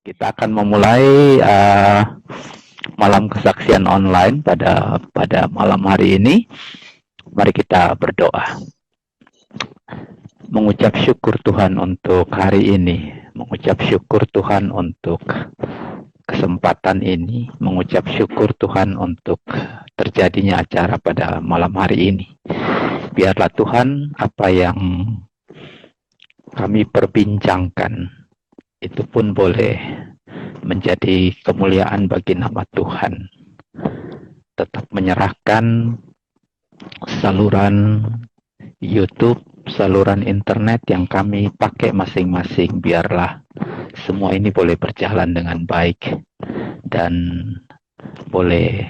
Kita akan memulai malam kesaksian online pada malam hari ini. Mari kita berdoa. Mengucap syukur Tuhan untuk hari ini. Mengucap syukur Tuhan untuk kesempatan ini. Mengucap syukur Tuhan untuk terjadinya acara pada malam hari ini. Biarlah Tuhan apa yang kami perbincangkan itu pun boleh menjadi kemuliaan bagi nama Tuhan. Tetap menyerahkan saluran YouTube, saluran internet yang kami pakai masing-masing. Biarlah semua ini boleh berjalan dengan baik dan boleh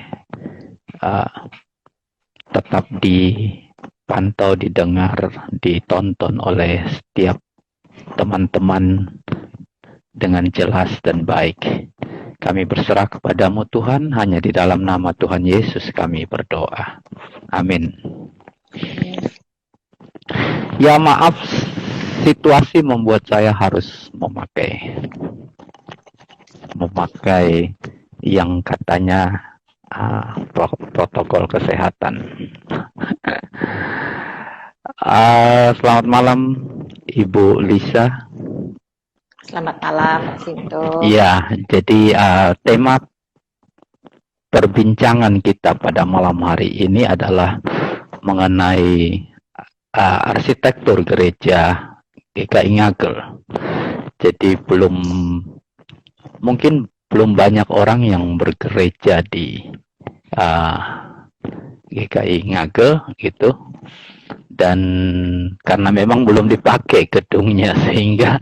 tetap dipantau, didengar, ditonton oleh setiap teman-teman dengan jelas dan baik. Kami berserah kepadamu Tuhan, hanya di dalam nama Tuhan Yesus kami berdoa. Amin. Ya maaf, situasi membuat saya harus memakai yang katanya protokol kesehatan. Selamat malam Ibu Lisa. Selamat malam, Pak Sinto. Iya, jadi tema perbincangan kita pada malam hari ini adalah mengenai arsitektur gereja GKI Ngagel. Jadi mungkin belum banyak orang yang bergereja di GKI Ngagel gitu. Dan karena memang belum dipakai gedungnya sehingga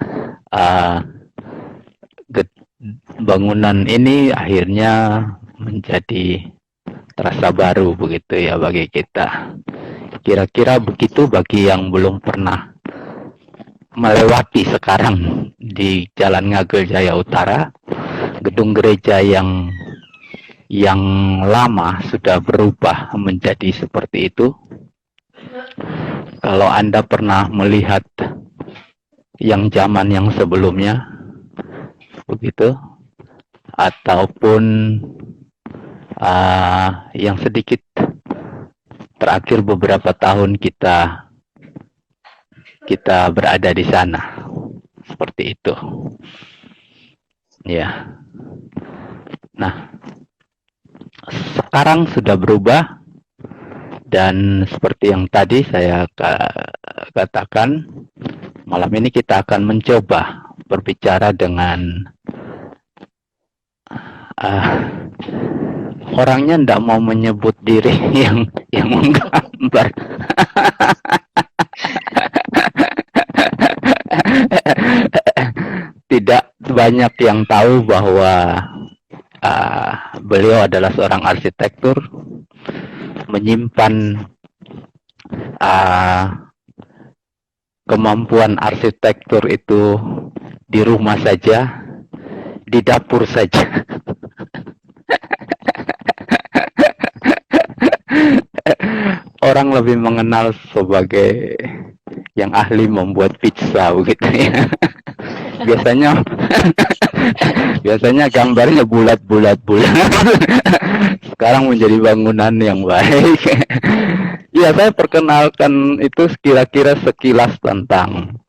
bangunan ini akhirnya menjadi terasa baru begitu ya bagi kita. Kira-kira begitu bagi yang belum pernah melewati sekarang di Jalan Ngagel Jaya Utara, gedung gereja yang lama sudah berubah menjadi seperti itu. Kalau Anda pernah melihat yang zaman yang sebelumnya begitu, ataupun yang sedikit terakhir beberapa tahun kita berada di sana, seperti itu ya. Nah, sekarang sudah berubah. Dan seperti yang tadi saya katakan, malam ini kita akan mencoba berbicara dengan orangnya tidak mau menyebut diri yang menggambar. Tidak banyak yang tahu bahwa beliau adalah seorang arsitektur, menyimpan kemampuan arsitektur itu di rumah saja, di dapur saja. Orang lebih mengenal sebagai yang ahli membuat pizza begitu ya. Biasanya gambarnya bulat. Sekarang menjadi bangunan yang baik. Ya, saya perkenalkan itu kira-kira sekilas tentang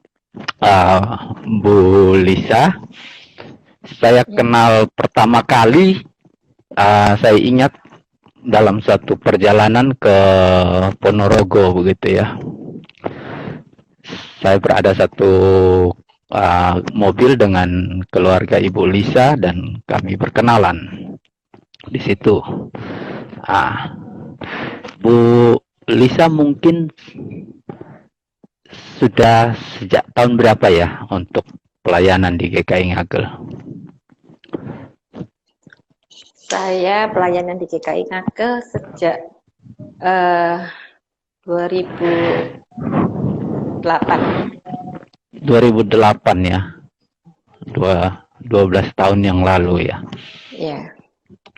Bu Lisa. Saya kenal pertama kali, saya ingat dalam satu perjalanan ke Ponorogo begitu ya. Saya berada satu mobil dengan keluarga Ibu Lisa dan kami berkenalan di situ. Bu Lisa mungkin sudah sejak tahun berapa ya untuk pelayanan di GKI Ngagel? Saya pelayanan di GKI Ngagel sejak 2008 ya. 12 tahun yang lalu ya. Iya.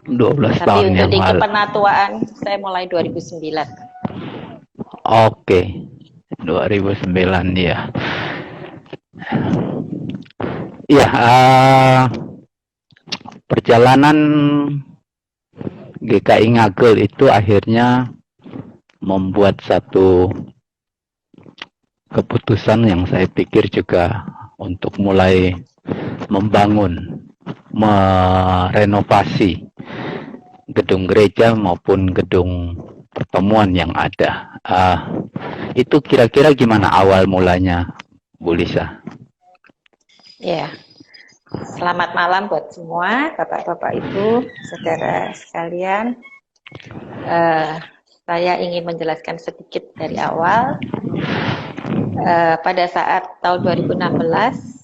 12 Tapi tahun yang untuk di lalu. kepenatuaan saya mulai 2009. Oke. 2009 ya. Iya, perjalanan GKI Ngagel itu akhirnya membuat satu keputusan yang saya pikir juga untuk mulai membangun, merenovasi gedung gereja maupun gedung pertemuan yang ada. Itu kira-kira gimana awal mulanya, Bu Lisa? Ya, selamat malam buat semua, Bapak-Bapak Ibu, saudara sekalian. Saya ingin menjelaskan sedikit dari awal. Pada saat tahun 2016,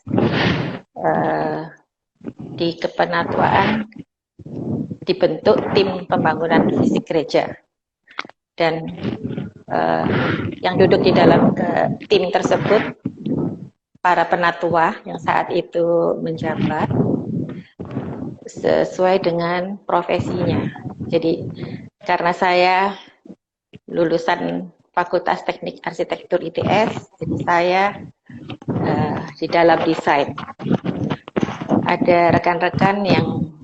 di Kepenatuaan dibentuk tim pembangunan fisik gereja. Dan yang duduk di dalam tim tersebut, para penatua yang saat itu menjabat sesuai dengan profesinya. Jadi karena saya lulusan Fakultas Teknik Arsitektur ITS, jadi saya di dalam desain. Ada rekan-rekan yang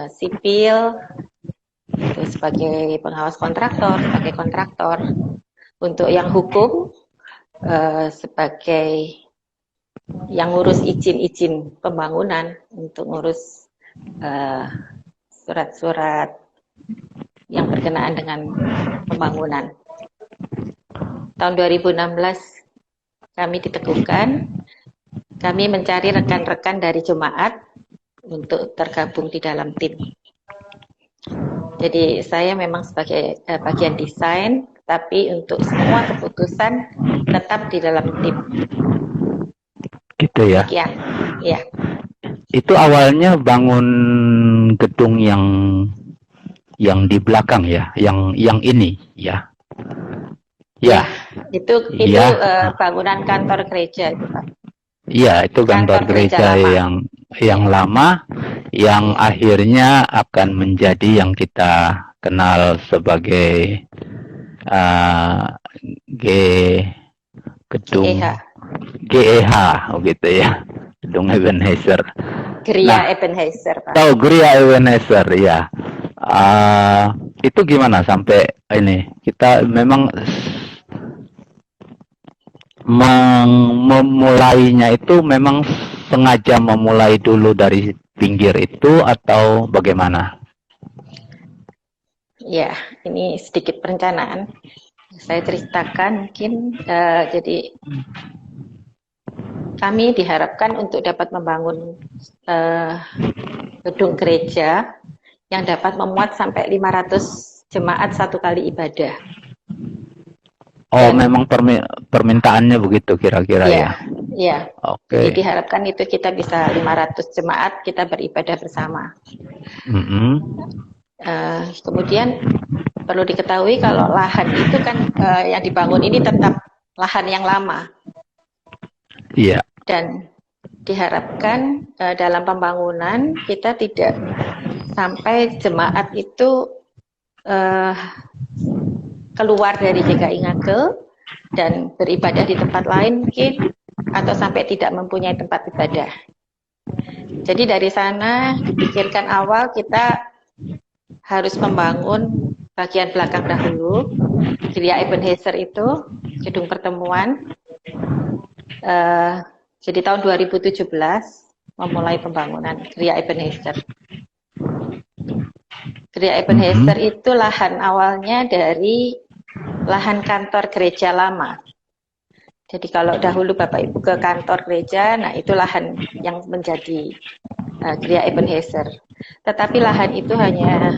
sipil, itu sebagai pengawas kontraktor, sebagai kontraktor. Untuk yang hukum, sebagai yang ngurus izin-izin pembangunan, untuk ngurus surat-surat yang berkenaan dengan pembangunan. Tahun 2016 kami diteguhkan, kami mencari rekan-rekan dari jemaat untuk tergabung di dalam tim. Jadi saya memang sebagai bagian desain, tapi untuk semua keputusan tetap di dalam tim. Gitu ya? Sekian. Ya. Itu awalnya bangun gedung yang di belakang ya, yang ini ya. Ya. Itu ya. Bangunan kantor gereja itu, Pak. Iya, itu kantor gereja yang lama, yang akhirnya akan menjadi yang kita kenal sebagai gedung GEH, begitu ya, gedung Ebenezer. Geria Ebenezer, Pak. Tahu Geria Ebenezer, ya. Itu gimana sampai ini? Kita memang memulainya itu memang sengaja memulai dulu dari pinggir itu atau bagaimana? Ya, ini sedikit perencanaan. Saya ceritakan mungkin, jadi kami diharapkan untuk dapat membangun gedung gereja yang dapat memuat sampai 500 jemaat satu kali ibadah. Oh, memang permintaannya begitu kira-kira ya? Iya. Oke. Jadi diharapkan itu kita bisa 500 jemaat kita beribadah bersama. Kemudian perlu diketahui kalau lahan itu kan yang dibangun ini tetap lahan yang lama. Iya. Dan diharapkan dalam pembangunan kita tidak sampai jemaat itu keluar dari GKI Ngagel dan beribadah di tempat lain mungkin, atau sampai tidak mempunyai tempat ibadah. Jadi dari sana dipikirkan awal kita harus membangun bagian belakang dahulu, Geria Ebenezer itu, gedung pertemuan. Jadi tahun 2017 memulai pembangunan Geria Ebenezer. Geria Ebenezer itu lahan awalnya dari lahan kantor gereja lama. Jadi kalau dahulu Bapak Ibu ke kantor gereja, nah itu lahan yang menjadi Geria Ebenezer. Tetapi lahan itu hanya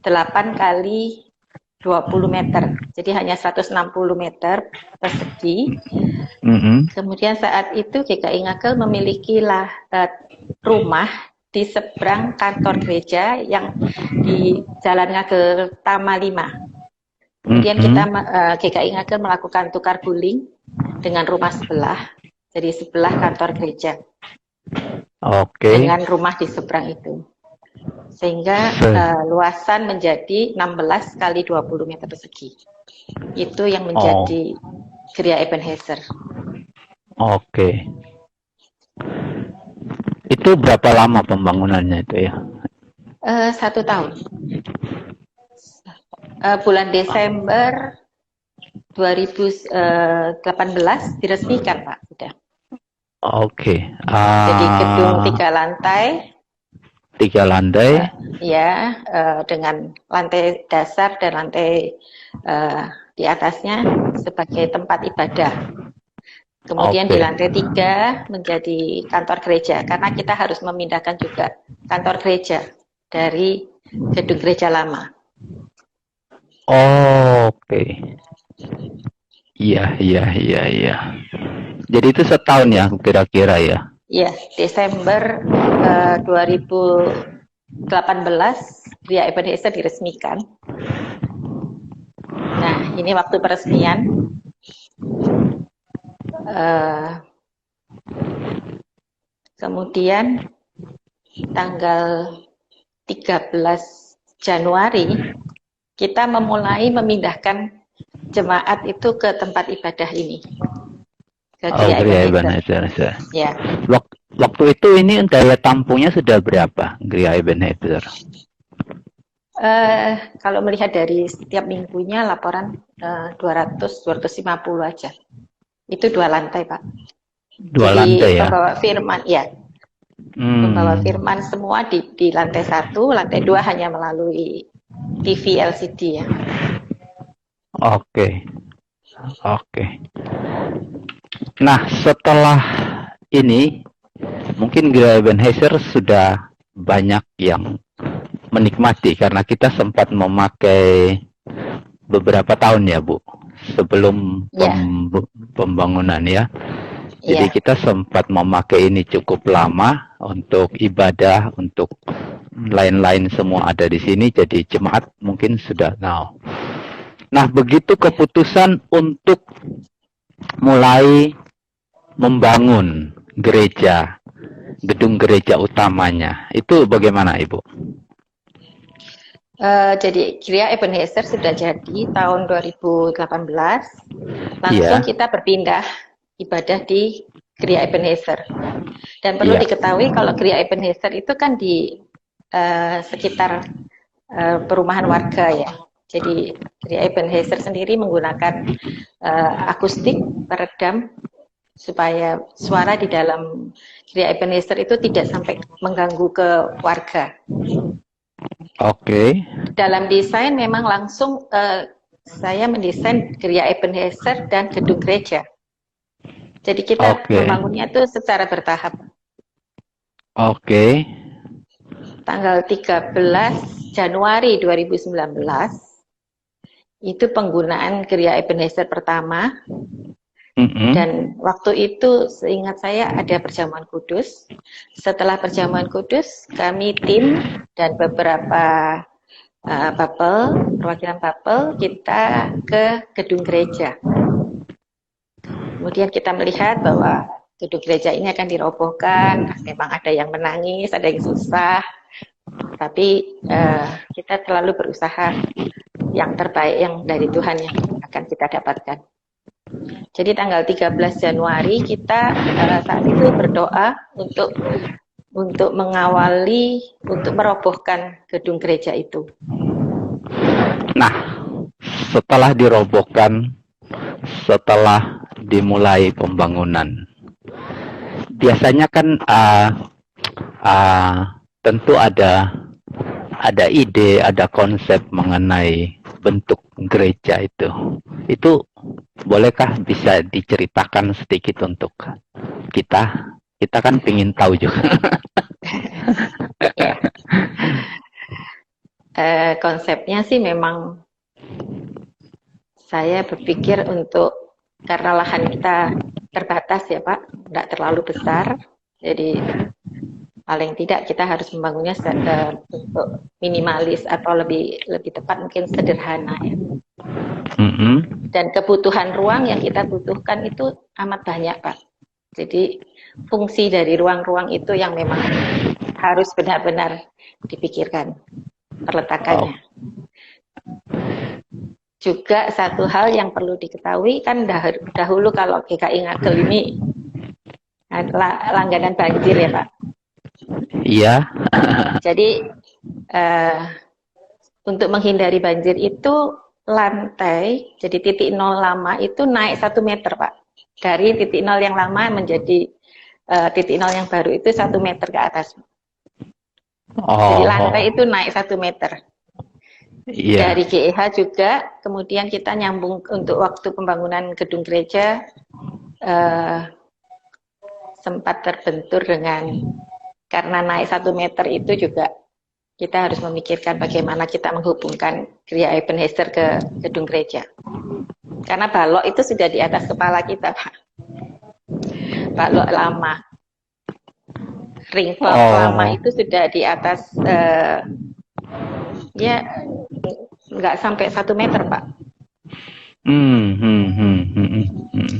8 kali 20 meter, jadi hanya 160 meter persegi. Kemudian saat itu GKI Ngagel memiliki rumah di seberang kantor gereja yang di Jalan Ngagel Tama 5. Kemudian kita GKI Ngagel melakukan tukar guling dengan rumah sebelah, jadi sebelah kantor gereja. Oke. Dengan rumah di seberang itu. Sehingga luasan menjadi 16 kali 20 meter persegi. Itu yang menjadi Geria Ebenezer. Oke. Itu berapa lama pembangunannya itu ya? 1 tahun. Bulan Desember 2018 diresmikan, Pak. Sudah. Oke. Jadi gedung 3 lantai. 3 lantai. Ya, dengan lantai dasar dan lantai di atasnya sebagai tempat ibadah. Kemudian di lantai 3 menjadi kantor gereja, karena kita harus memindahkan juga kantor gereja dari gedung gereja lama. Oke. Iya. Jadi itu setahun ya kira-kira ya? Iya, Desember 2018 Gereja Ebenezer diresmikan. Nah, ini waktu peresmian. Kemudian tanggal 13 Januari kita memulai memindahkan jemaat itu ke tempat ibadah ini. Ke Gereja Ebenezer. Ya. Waktu itu ini daya tampungnya sudah berapa Gereja Ebenezer? Kalau melihat dari setiap minggunya laporan 200-250 aja. Itu 2 lantai, Pak. 2 lantai ya? Pembawa firman, ya. Pembawa firman semua di lantai 1, lantai 2 hanya melalui TV LCD ya. Oke. Nah, setelah ini mungkin Gereja Ebenezer sudah banyak yang menikmati karena kita sempat memakai beberapa tahun ya, Bu, sebelum pembangunan ya. Jadi kita sempat memakai ini cukup lama untuk ibadah, untuk lain-lain semua ada di sini. Jadi jemaat mungkin sudah tahu. Nah, begitu keputusan untuk mulai membangun gereja, gedung gereja utamanya, itu bagaimana, Ibu? Jadi Gereja Ebenezer sudah jadi tahun 2018. Langsung kita berpindah ibadah di Gereja Ebenezer. Dan perlu diketahui kalau Gereja Ebenezer itu kan di sekitar perumahan warga ya. Jadi Gereja Ebenezer sendiri menggunakan akustik peredam supaya suara di dalam Gereja Ebenezer itu tidak sampai mengganggu ke warga. Oke. Dalam desain memang langsung saya mendesain Gereja Ebenezer dan gedung gereja. Jadi kita membangunnya itu secara bertahap. Oke. Tanggal 13 Januari 2019 itu penggunaan Gereja Ebenezer pertama. Dan waktu itu seingat saya ada perjamuan kudus. Setelah perjamuan kudus, kami tim dan beberapa perwakilan Bapel, kita ke gedung gereja. Kemudian kita melihat bahwa gedung gereja ini akan dirobohkan. Memang ada yang menangis, ada yang susah. Tapi kita selalu berusaha yang terbaik yang dari Tuhan yang akan kita dapatkan. Jadi tanggal 13 Januari kita saat itu berdoa untuk mengawali, untuk merobohkan gedung gereja itu. Nah, setelah dirobohkan, setelah dimulai pembangunan, biasanya kan tentu ada ide, ada konsep mengenai bentuk gereja itu. Itu bolehkah bisa diceritakan sedikit untuk kita? Kita kan ingin tahu juga. Konsepnya sih memang saya berpikir karena lahan kita terbatas ya Pak, tidak terlalu besar, jadi paling tidak kita harus membangunnya untuk minimalis atau lebih tepat mungkin sederhana ya. Dan kebutuhan ruang yang kita butuhkan itu amat banyak Pak. Jadi fungsi dari ruang-ruang itu yang memang harus benar-benar dipikirkan perletakannya. Juga satu hal yang perlu diketahui kan dahulu kalau GKI Ngagel ini langganan banjir ya Pak. Iya. Jadi eh, untuk menghindari banjir itu lantai, jadi titik nol lama itu naik 1 meter, Pak. Dari titik nol yang lama menjadi titik nol yang baru itu 1 meter ke atas. Jadi lantai Oh, itu naik 1 meter. iya. Dari GEH juga, kemudian kita nyambung untuk waktu pembangunan gedung gereja, sempat terbentur dengan, karena naik 1 meter itu juga kita harus memikirkan bagaimana kita menghubungkan Gereja Ebenezer ke gedung gereja. Karena balok itu sudah di atas kepala kita, Pak. Balok lama. Ring valve lama Oh, itu sudah di atas, ya nggak sampai 1 meter, Pak. hmm, hmm, hmm, hmm, hmm.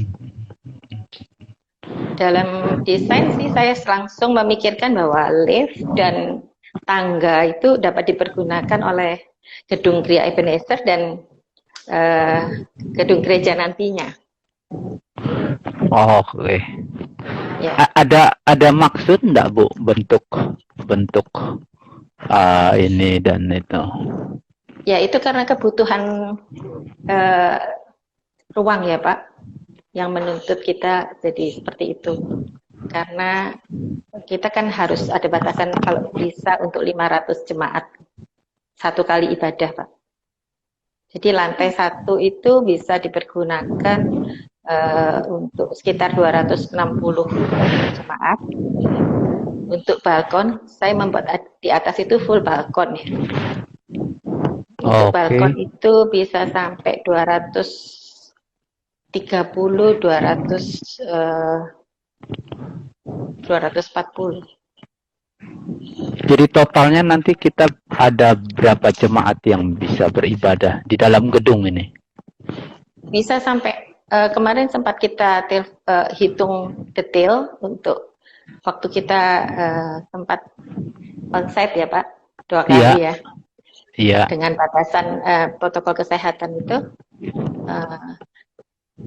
Dalam desain sih saya langsung memikirkan bahwa lift dan tangga itu dapat dipergunakan oleh gedung Gereja Ebenezer dan gedung gereja nantinya. Oke. Ya, Ada maksud enggak, Bu, bentuk bentuk ini dan itu? ya itu karena kebutuhan ruang ya Pak, yang menuntut kita jadi seperti itu. Karena kita kan harus ada batasan kalau bisa untuk 500 jemaat satu kali ibadah, Pak. Jadi lantai 1 itu bisa dipergunakan untuk sekitar 260 jemaat. Untuk balkon, saya membuat di atas itu full balkon ya. Untuk balkon Oke. itu bisa sampai 230, 240. Jadi totalnya nanti kita ada berapa jemaat yang bisa beribadah di dalam gedung ini? Bisa sampai kemarin sempat kita hitung detail untuk waktu kita sempat onsite ya Pak, 2 kali Iya, ya, iya. dengan batasan protokol kesehatan itu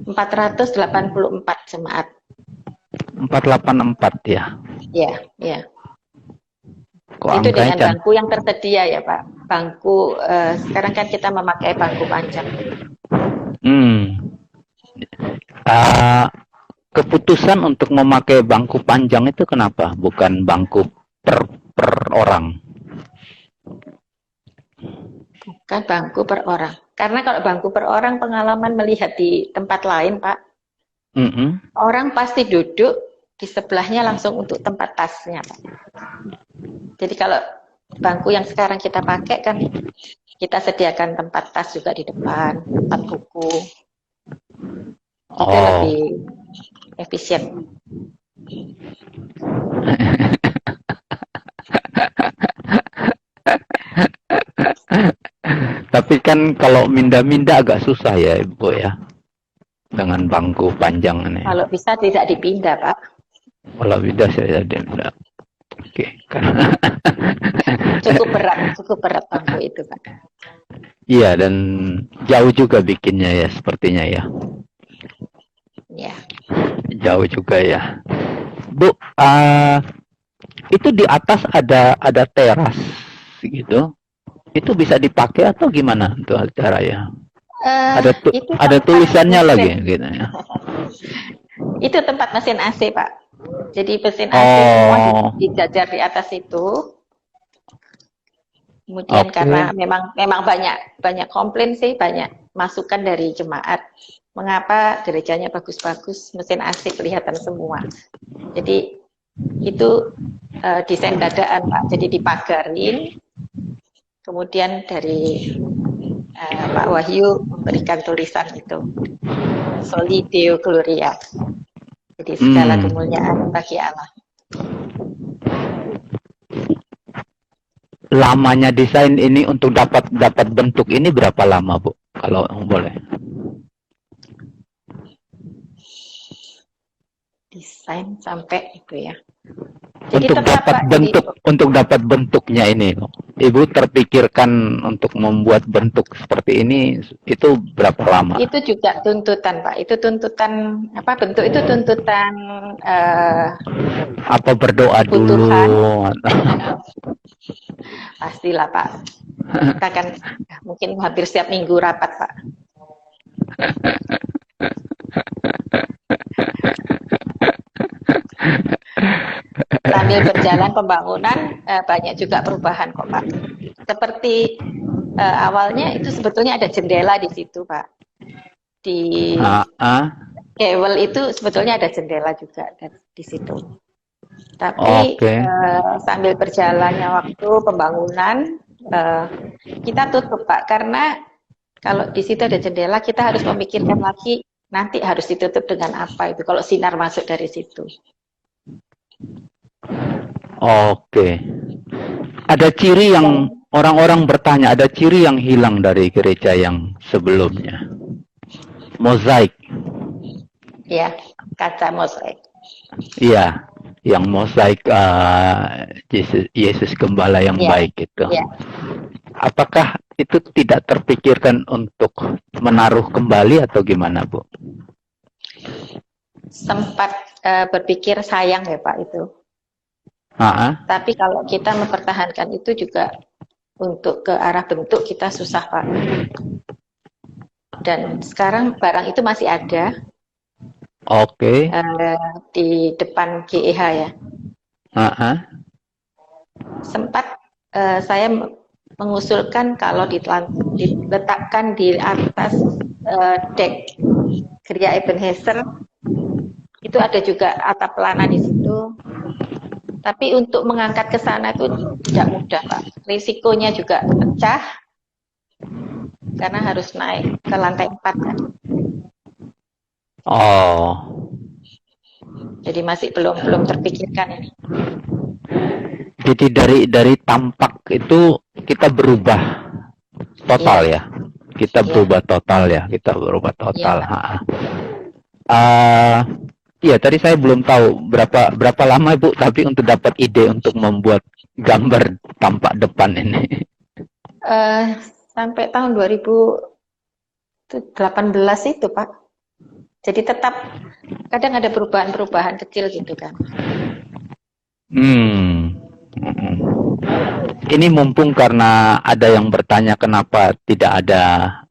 484 jemaat. 484 ya. Ya, ya. Kok Itu angkanya dengan can? bangku yang tersedia ya Pak. Bangku sekarang kan kita memakai bangku panjang. Hmm. Ah, keputusan untuk memakai bangku panjang itu kenapa? Bukan bangku per orang. Bukan bangku per orang. Karena kalau bangku per orang pengalaman melihat di tempat lain Pak, Mm-mm. orang pasti duduk di sebelahnya langsung untuk tempat tasnya Pak. Jadi kalau bangku yang sekarang kita pakai kan kita sediakan tempat tas juga di depan, tempat buku. Itu Oh, lebih efisien. tapi kan kalau minda-minda agak susah ya, Ibu ya, dengan bangku panjang ini. Kalau bisa tidak dipindah Pak. Kalau minda saya jadi enggak. Oke, kan. Cukup berat bangku itu Pak. Iya, dan jauh juga bikinnya ya, sepertinya ya. Ya. Jauh juga ya. Bu, itu di atas ada teras gitu. Itu bisa dipakai atau gimana tuh caranya? Itu Ada tempat tulisannya lagi mesin. gitu ya. Itu tempat mesin AC Pak. Jadi mesin AC semua Oh, dijajar di atas itu. Kemudian karena oke. memang banyak komplain sih, banyak masukan dari jemaat. Mengapa gerejanya bagus-bagus, mesin AC kelihatan semua. Jadi itu desain dadaan Pak. Jadi dipagarin. Kemudian dari Pak Wahyu memberikan tulisan itu, Soli Deo Gloria. Jadi segala Hmm. kemuliaan bagi Allah. Lamanya desain ini untuk dapat bentuk ini berapa lama, Bu? Kalau boleh. Desain sampai itu ya. Jadi tetap Pak, Untuk dapat bentuknya ini, Ibu terpikirkan untuk membuat bentuk seperti ini itu berapa lama? itu juga tuntutan Pak. Itu tuntutan apa bentuk itu tuntutan Apa berdoa dulu? kebutuhan. Pastilah Pak. Kita kan mungkin hampir setiap minggu rapat Pak. Sambil berjalan pembangunan banyak juga perubahan kok Pak. Seperti awalnya itu sebetulnya ada jendela di situ Pak. Di Kewel itu sebetulnya ada jendela juga di situ. Tapi sambil berjalannya waktu pembangunan kita tutup Pak, karena kalau di situ ada jendela kita harus memikirkan lagi nanti harus ditutup dengan apa itu kalau sinar masuk dari situ. Ada ciri yang orang-orang bertanya, ada ciri yang hilang dari gereja yang sebelumnya. Mozaik. Ya, kaca mozaik. Iya, yang mozaik Yesus Gembala yang baik itu. Ya. Apakah itu tidak terpikirkan untuk menaruh kembali atau gimana, Bu? Sempat berpikir sayang ya Pak itu. Tapi kalau kita mempertahankan itu juga untuk ke arah bentuk kita susah Pak. Dan sekarang barang itu masih ada. Di depan GEH ya. Sempat saya mengusulkan kalau diletakkan di atas dek Gereja Ebenezer itu ada juga atap pelana di situ. Tapi untuk mengangkat ke sana itu tidak mudah Pak. Risikonya juga pecah karena harus naik ke lantai 4 kan. Jadi masih belum terpikirkan ini. Jadi dari tampak itu kita berubah total ya. Kita berubah total ya. Kita berubah total. Iya, tadi saya belum tahu berapa lama Bu, tapi untuk dapat ide untuk membuat gambar tampak depan ini. Sampai tahun 2018 itu Pak. Jadi tetap kadang ada perubahan-perubahan kecil gitu kan. Ini mumpung karena ada yang bertanya kenapa tidak ada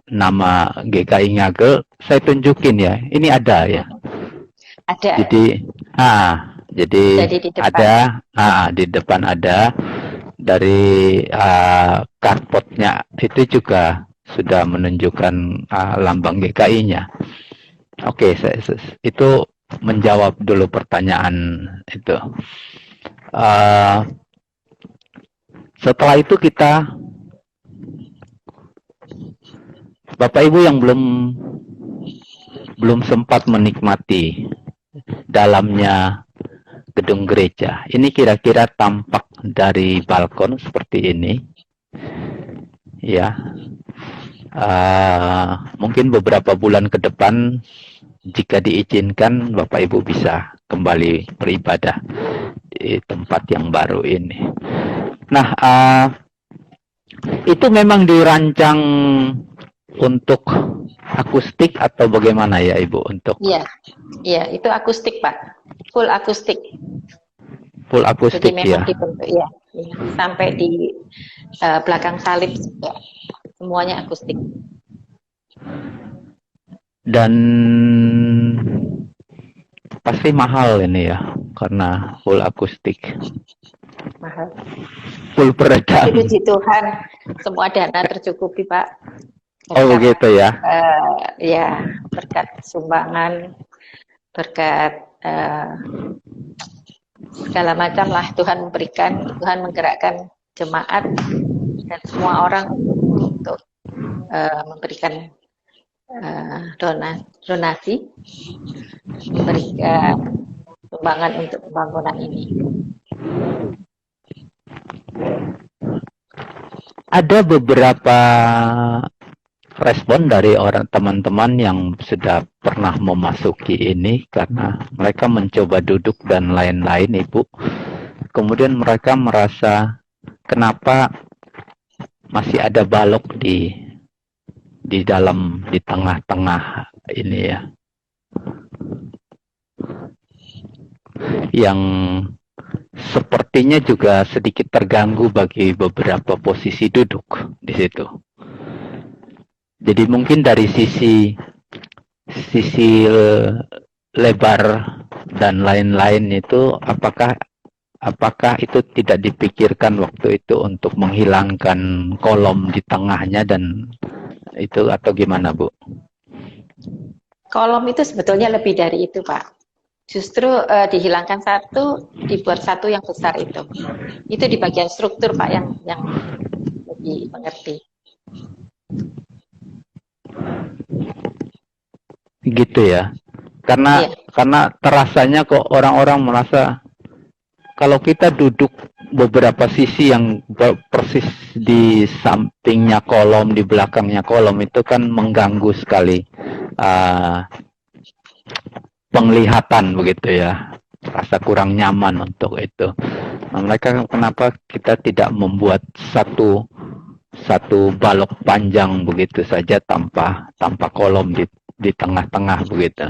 nama GKI Ngagel, saya tunjukin ya. Ini ada ya. Ada. Jadi di depan. Di depan ada. Dari karpotnya itu juga sudah menunjukkan lambang GKI-nya. Itu menjawab dulu pertanyaan itu. Setelah itu kita, Bapak Ibu yang belum sempat menikmati dalamnya gedung gereja, ini kira-kira tampak dari balkon seperti ini, ya. Mungkin beberapa bulan ke depan, jika diizinkan, Bapak Ibu bisa kembali beribadah di tempat yang baru ini. Nah, itu memang dirancang untuk akustik atau bagaimana ya Ibu untuk? Iya, itu akustik Pak, full akustik. Full akustik. Jadi memang dibentuk ya, sampai di belakang salib ya, semuanya akustik. Dan pasti mahal ini ya, karena full akustik. Mahal. Full peredam. Puji Tuhan, semua dana tercukupi Pak. Begitu ya. Ya, berkat sumbangan, berkat segala macam lah Tuhan memberikan, Tuhan menggerakkan jemaat dan semua orang untuk memberikan donasi, memberikan sumbangan untuk pembangunan ini. Ada beberapa respon dari orang teman-teman yang sudah pernah memasuki ini karena mereka mencoba duduk dan lain-lain Ibu. Kemudian mereka merasa kenapa masih ada balok di tengah-tengah ini ya. Yang sepertinya juga sedikit terganggu bagi beberapa posisi duduk di situ. Jadi mungkin dari sisi lebar dan lain-lain itu apakah itu tidak dipikirkan waktu itu untuk menghilangkan kolom di tengahnya dan itu atau gimana, Bu? Kolom itu sebetulnya lebih dari itu, Pak. Justru dihilangkan satu, dibuat satu yang besar itu. Itu di bagian struktur, Pak, yang lebih mengerti. Gitu ya. Karena Iya. karena terasanya kok orang-orang merasa kalau kita duduk beberapa sisi yang persis di sampingnya kolom, di belakangnya kolom itu kan mengganggu sekali penglihatan begitu ya. Rasa kurang nyaman untuk itu. Nah, mereka kenapa kita tidak membuat satu balok panjang begitu saja tanpa kolom di tengah-tengah begitu.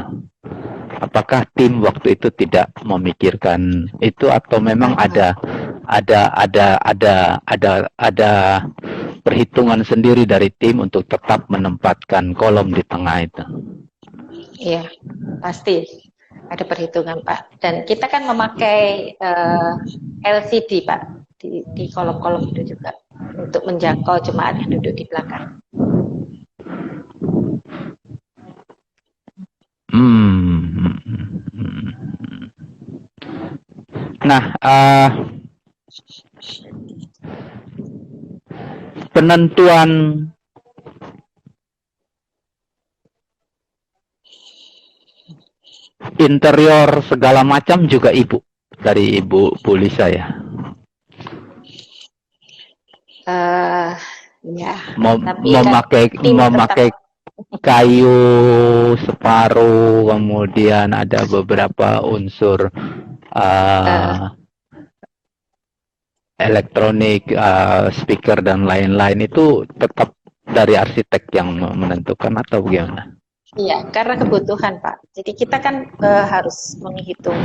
Apakah tim waktu itu tidak memikirkan itu atau memang ada perhitungan sendiri dari tim untuk tetap menempatkan kolom di tengah itu? Iya, pasti ada perhitungan, Pak. Dan kita kan memakai LCD, Pak, di kolom-kolom itu juga untuk menjangkau jemaat yang duduk di belakang. Nah, penentuan interior segala macam juga dari Ibu Bu Lisa ya. Ya. Memakai kayu separuh, kemudian ada beberapa unsur elektronik, speaker dan lain-lain itu tetap dari arsitek yang menentukan atau bagaimana? Iya, karena kebutuhan, Pak. Jadi kita kan harus menghitung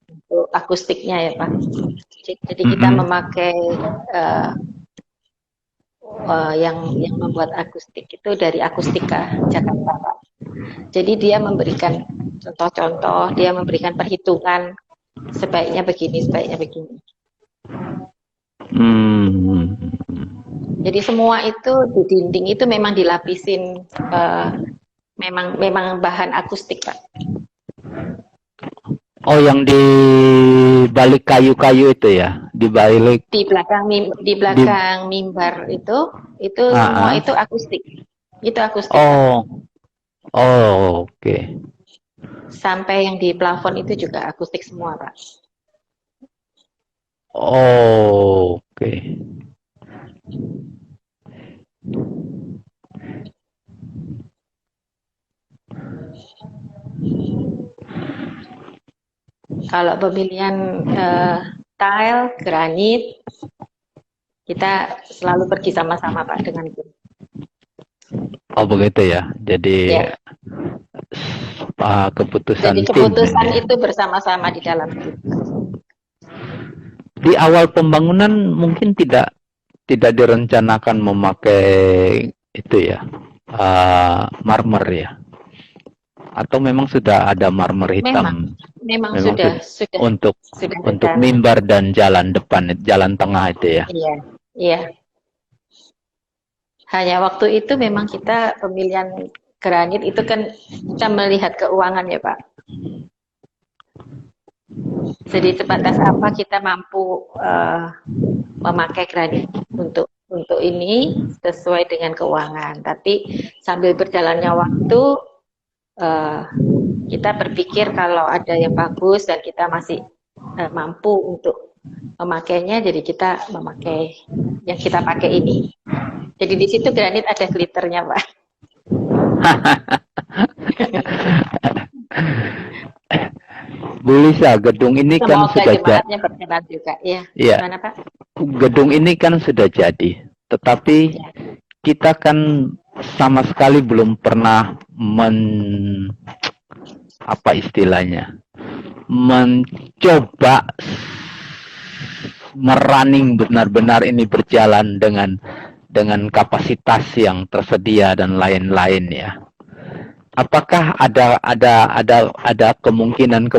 untuk akustiknya ya, Pak. Jadi kita memakai yang membuat akustik itu dari Akustika Jakarta, Pak. Jadi dia memberikan contoh-contoh, dia memberikan perhitungan sebaiknya begini, sebaiknya begini. Jadi semua itu di dinding itu memang dilapisin memang bahan akustik, Pak. Oh, yang di balik kayu-kayu itu ya, di belakang mimbar itu semua itu akustik. Itu akustik. Oh, oke. Sampai yang di plafon itu juga akustik semua, Pak. Oh, oke. Kalau pemilihan tile, granit, kita selalu pergi sama-sama, Pak, dengan tim. Oh, begitu ya. Jadi ya. Keputusan itu bersama-sama di dalam tim. Di awal pembangunan mungkin tidak direncanakan memakai itu ya, marmer ya, atau memang sudah ada marmer hitam? Memang sudah untuk mimbar dan jalan depan, jalan tengah itu ya. Iya. Hanya waktu itu memang kita pemilihan granit itu kan kita melihat keuangan ya, Pak. Jadi sebatas apa kita mampu memakai granit untuk ini sesuai dengan keuangan. Tapi sambil berjalannya waktu kita berpikir kalau ada yang bagus dan kita masih mampu untuk memakainya, jadi kita memakai yang kita pakai ini. Jadi di situ granit ada glitternya, Pak. Bu Lisa, gedung ini kan sudah jadi berkenan juga, ya. Gimana, Pak? Gedung ini kan sudah jadi, tetapi kita kan sama sekali belum pernah mencoba merunning benar-benar ini berjalan dengan kapasitas yang tersedia dan lain-lain ya. Apakah ada kemungkinan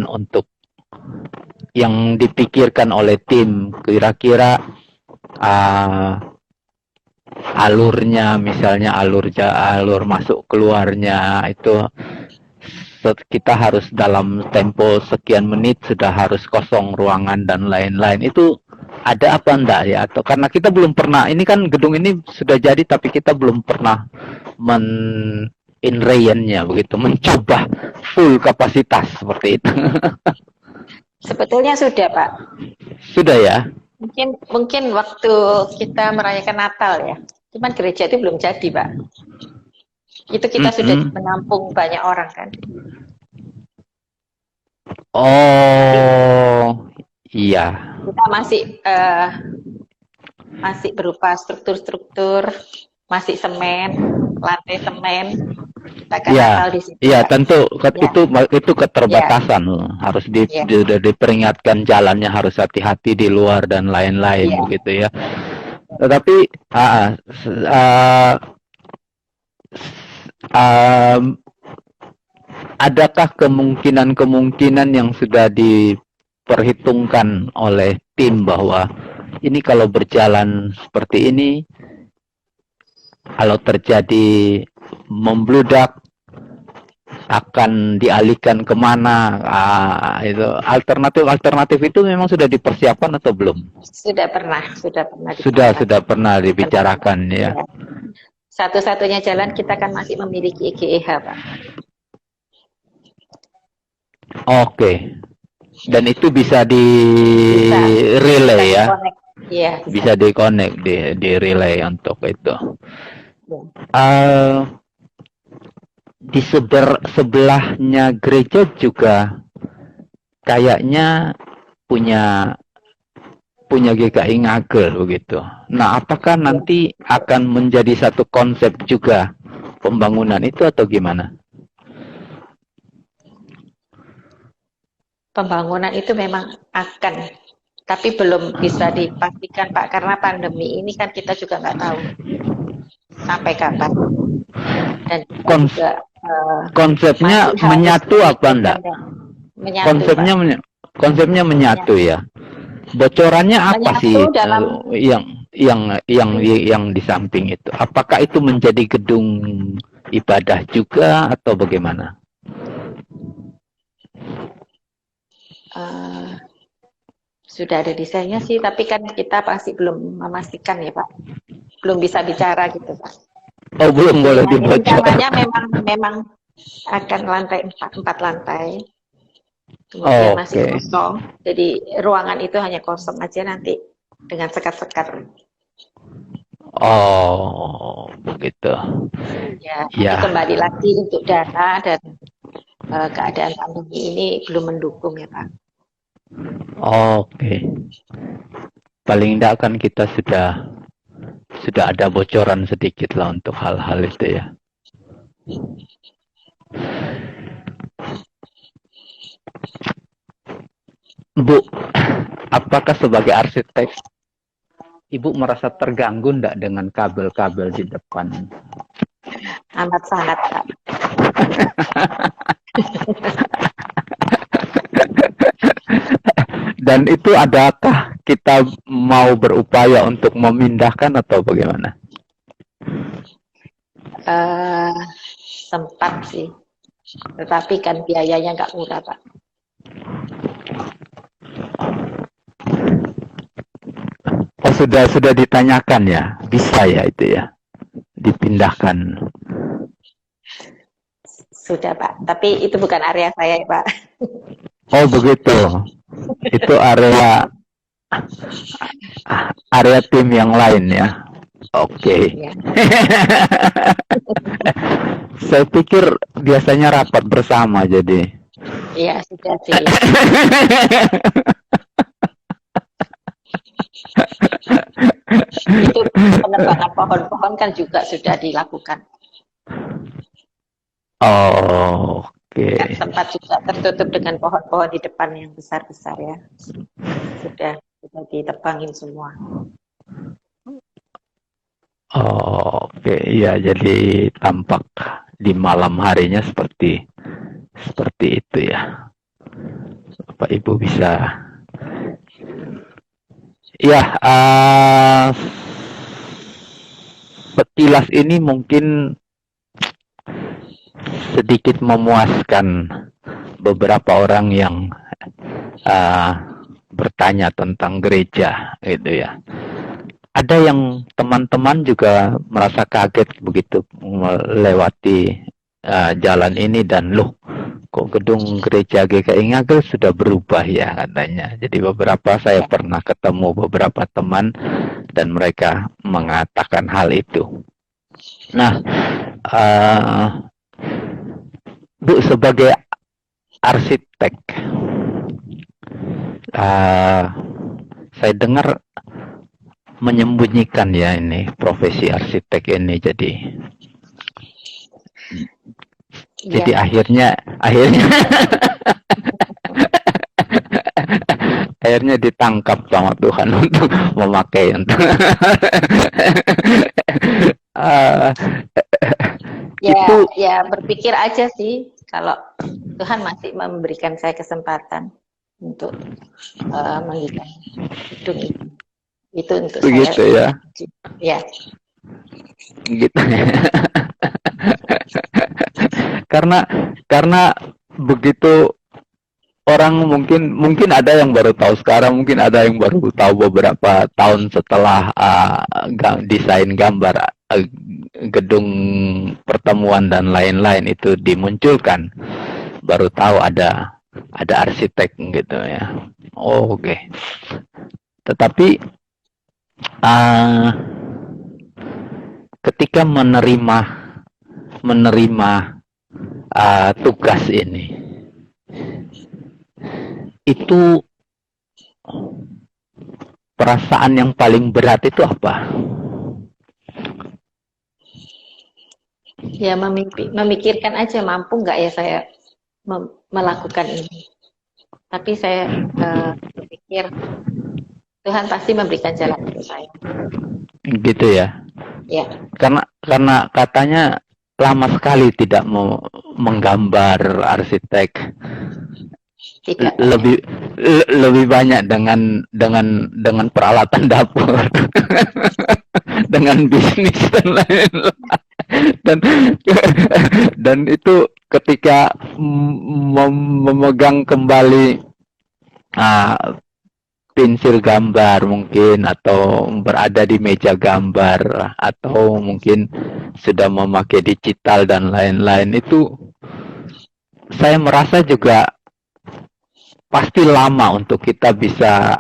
untuk yang dipikirkan oleh tim kira-kira alurnya, misalnya alur masuk keluarnya itu kita harus dalam tempo sekian menit sudah harus kosong ruangan dan lain-lain. Itu ada apa enggak ya? Atau karena kita belum pernah, ini kan gedung ini sudah jadi tapi kita belum pernah inrayannya begitu, mencoba full kapasitas seperti itu. Sebetulnya sudah, Pak. Sudah ya? Mungkin waktu kita merayakan Natal ya. Cuman gereja itu belum jadi, Pak. Itu kita sudah menampung banyak orang kan. Oh, iya. Kita masih berupa struktur, masih semen, lantai semen. Kita kan Natal di situ. Iya, tentu itu keterbatasan harus diperingatkan jalannya harus hati-hati di luar dan lain-lain begitu ya. Tetapi adakah kemungkinan yang sudah diperhitungkan oleh tim bahwa ini kalau berjalan seperti ini, kalau terjadi membludak akan dialihkan kemana? Itu alternatif itu memang sudah dipersiapkan atau belum? Sudah pernah dibicarakan ya. Satu-satunya jalan kita kan masih memiliki EGEH, Pak. Oke. Dan itu bisa di relay ya? Iya. Bisa di-connect di relay untuk itu. Di sebelahnya gereja juga kayaknya punya GKI Ngagel begitu. Nah, apakah nanti akan menjadi satu konsep juga pembangunan itu atau gimana? Pembangunan itu memang akan, tapi belum bisa dipastikan, Pak, karena pandemi ini kan kita juga nggak tahu sampai kapan. Dan konsepnya menyatu apa enggak? Konsepnya menyatu ya. Bocorannya apa sih yang di samping itu? Apakah itu menjadi gedung ibadah juga atau bagaimana? Sudah ada desainnya sih, tapi kan kita pasti belum memastikan ya, Pak. Belum bisa bicara gitu, Pak. Oh, belum boleh dibaca. Rencananya memang akan empat lantai. Kemudian masih kosong. Jadi ruangan itu hanya kosong aja nanti dengan sekat-sekat. Oh, begitu. Ya. Kembali lagi untuk dana dan keadaan pandemi ini belum mendukung ya, Pak. Oke. Paling tidak kan kita sudah ada bocoran sedikit lah untuk hal-hal itu ya. Bu, apakah sebagai arsitek Ibu merasa terganggu enggak dengan kabel-kabel di depan? Amat sangat, Pak. Dan itu adakah kita mau berupaya untuk memindahkan atau bagaimana? Sempat sih, tetapi kan biayanya nggak murah, Pak. Oh, sudah ditanyakan ya, bisa ya itu ya, dipindahkan. Sudah, Pak, tapi itu bukan area saya, Pak. Oh, begitu. Itu area tim yang lain ya. Oke. Ya. Saya pikir biasanya rapat bersama jadi. Iya, sudah sih. Itu penebangan pohon-pohon kan juga sudah dilakukan. Oh, oke. Kan sempat juga tertutup dengan pohon-pohon di depan yang besar-besar ya. Sudah. sudah ditebangin semua. Oh, oke, iya, jadi tampak di malam harinya seperti itu ya. Bapak Ibu bisa, ya, sekilas ini mungkin sedikit memuaskan beberapa orang yang uh, bertanya tentang gereja, gitu ya. Ada yang teman-teman juga merasa kaget begitu melewati jalan ini dan loh, kok gedung gereja GKI Ngagel sudah berubah ya katanya. Jadi beberapa saya pernah ketemu beberapa teman dan mereka mengatakan hal itu. Nah, Bu sebagai arsitek, saya dengar menyembunyikan ya ini profesi arsitek ini, jadi akhirnya akhirnya ditangkap sama Tuhan untuk memakai untuk itu ya berpikir aja sih kalau Tuhan masih memberikan saya kesempatan untuk menghidup gedung itu untuk begitu saya. Ya. Gitu. karena begitu orang mungkin ada yang baru tahu sekarang, mungkin ada yang baru tahu beberapa tahun setelah desain gambar gedung pertemuan dan lain-lain itu dimunculkan, baru tahu ada arsitek gitu ya. Oh, oke. Tetapi ketika menerima tugas ini, itu perasaan yang paling berat itu apa? Ya memikirkan aja mampu nggak ya saya melakukan ini. Tapi saya berpikir Tuhan pasti memberikan jalan untuk saya. Gitu ya. Ya. Karena katanya lama sekali tidak mau menggambar arsitek. Tidak. Lebih banyak dengan peralatan dapur, dengan bisnis dan lain-lain. Dan itu ketika memegang kembali pensil gambar mungkin, atau berada di meja gambar, atau mungkin sudah memakai digital dan lain-lain, itu saya merasa juga pasti lama untuk kita bisa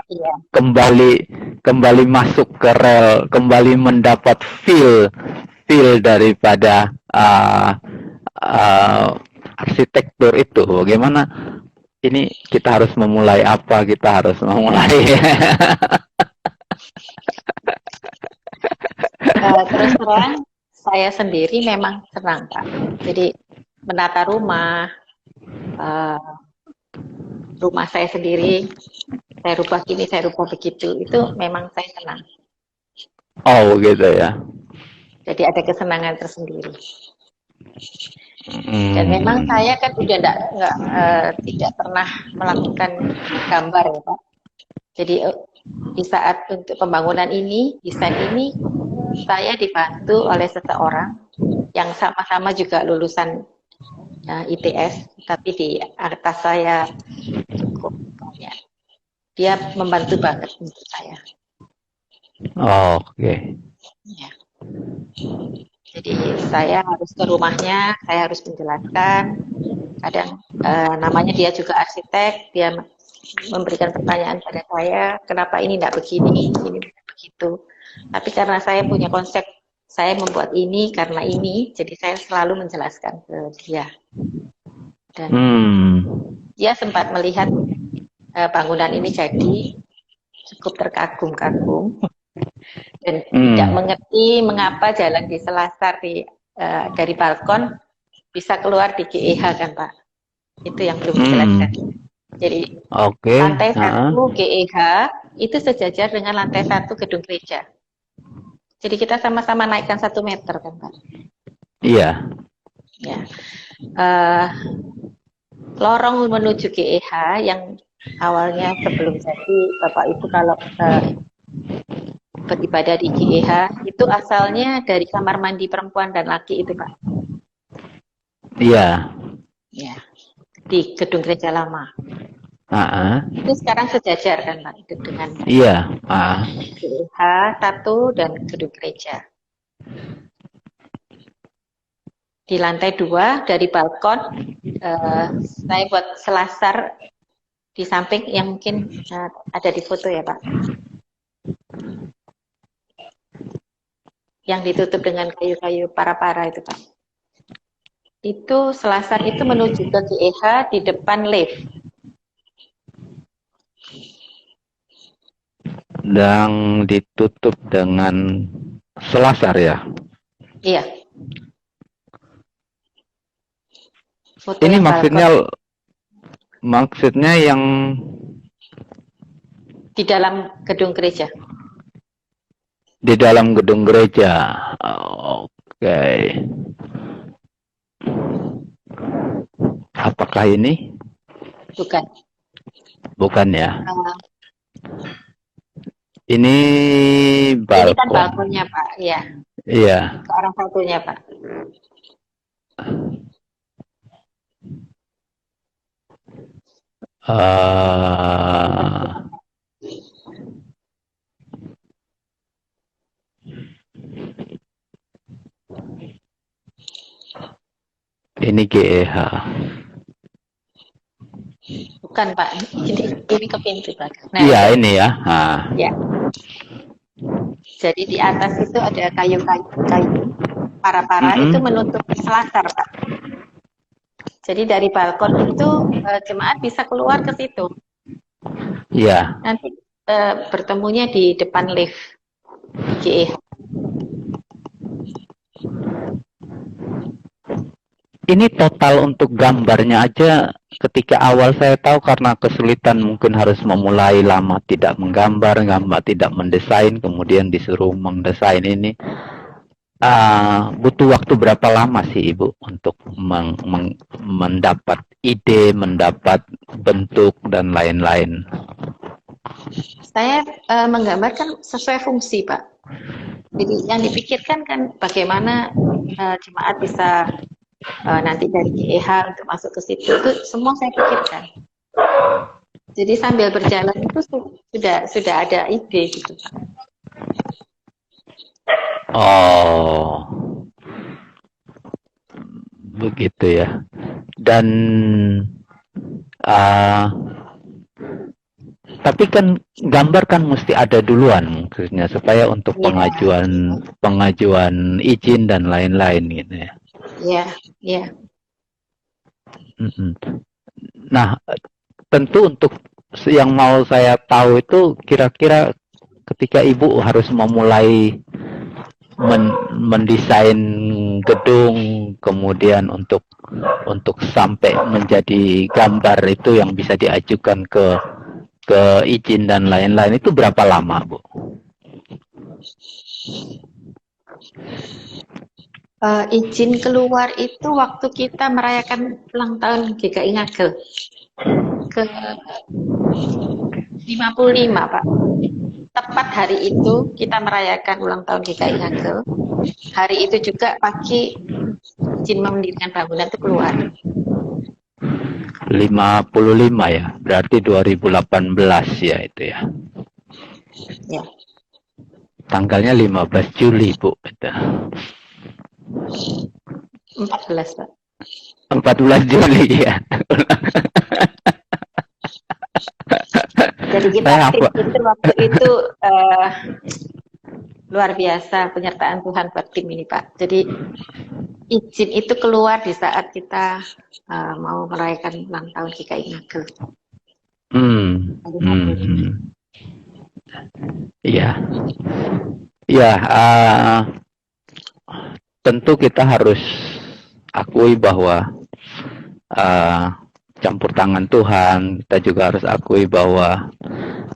kembali masuk ke rel, kembali mendapat feel daripada arsitektur itu. Bagaimana ini kita harus memulai apa? Kita harus memulai. Terus terang, saya sendiri memang senang, Pak. Jadi menata rumah saya sendiri, saya rubah gini, saya rubah begitu, itu memang saya senang. Oh, gitu ya. Jadi ada kesenangan tersendiri. Dan memang saya kan udah tidak pernah melakukan gambar ya Pak. Jadi di saat untuk pembangunan ini, desain ini, saya dibantu oleh seseorang yang sama-sama juga lulusan ITS, tapi di atas saya cukup banyak. Dia membantu banget untuk saya. Oh, oke. Ya. Jadi saya harus ke rumahnya, saya harus menjelaskan. Kadang namanya dia juga arsitek, dia memberikan pertanyaan pada saya, kenapa ini tidak begini, ini tidak begitu. Tapi karena saya punya konsep, saya membuat ini karena ini, jadi saya selalu menjelaskan ke dia. Dan dia sempat melihat bangunan ini jadi cukup terkagum-kagum. Dan tidak mengerti mengapa jalan di Selasar dari balkon bisa keluar di GEH kan Pak. Itu yang belum dijelaskan. Jadi lantai 1 GEH, itu sejajar dengan lantai 1 gedung gereja. Jadi kita sama-sama naikkan 1 meter kan Pak? Iya. Ya. Lorong menuju GEH yang awalnya sebelum jadi Bapak Ibu kalau beribadah di GEH itu asalnya dari kamar mandi perempuan dan laki itu Pak. Iya. Ya. Di gedung gereja lama. Itu sekarang sejajar kan Pak itu dengan GEH 1 dan gedung gereja. Di lantai 2 dari balkon saya buat selasar di samping yang mungkin ada di foto ya Pak. Yang ditutup dengan kayu-kayu para-para itu Pak. Itu selasar itu menuju ke GEH di depan lift. Dan ditutup dengan selasar ya? Iya. Foto ini yang maksudnya yang di dalam gedung gereja. Di dalam gedung gereja. Oke. Apakah ini? Bukan. Bukan ya. Ini balkon. Ini kan balkonnya Pak, ya. Iya. Ke arah satunya Pak. Ini GEH. Bukan Pak, ini ke pintu Pak. Nah, iya ini ya. Ya. Jadi di atas itu ada kayu-kayu para-para itu menutup selasar Pak. Jadi dari balkon itu jemaat bisa keluar ke situ. Iya. Nanti bertemunya di depan lift GEH. Ini total untuk gambarnya aja ketika awal saya tahu karena kesulitan mungkin harus memulai lama tidak menggambar, tidak mendesain, kemudian disuruh mendesain ini. Butuh waktu berapa lama sih Ibu untuk mendapat ide, mendapat bentuk dan lain-lain? Saya menggambarkan sesuai fungsi Pak. Jadi yang dipikirkan kan bagaimana jemaat bisa nanti dari GEH untuk masuk ke situ, itu semua saya pikirkan. Jadi sambil berjalan itu sudah ada ide gitu Pak. Oh, begitu ya. Dan tapi kan gambar kan mesti ada duluan maksudnya supaya untuk pengajuan izin dan lain-lain gitu ya. Iya. Nah, tentu untuk yang mau saya tahu itu kira-kira ketika Ibu harus memulai mendesain gedung, kemudian untuk sampai menjadi gambar itu yang bisa diajukan ke izin dan lain-lain itu berapa lama, Bu? Izin keluar itu waktu kita merayakan ulang tahun GKI Ngagel ke 55 Pak. Tepat hari itu kita merayakan ulang tahun GKI Ngagel. Hari itu juga pagi izin mendirikan bangunan itu keluar. 55 ya, berarti 2018 ya itu ya. Ya. Tanggalnya 15 Juli, Bu. 14 Pak. 14 Juli ya. Jadi kita itu waktu itu luar biasa penyertaan Tuhan buat tim ini Pak. Jadi izin itu keluar di saat kita mau merayakan ulang tahun GKI Ngagel. Iya. Ya, tentu kita harus akui bahwa campur tangan Tuhan. Kita juga harus akui bahwa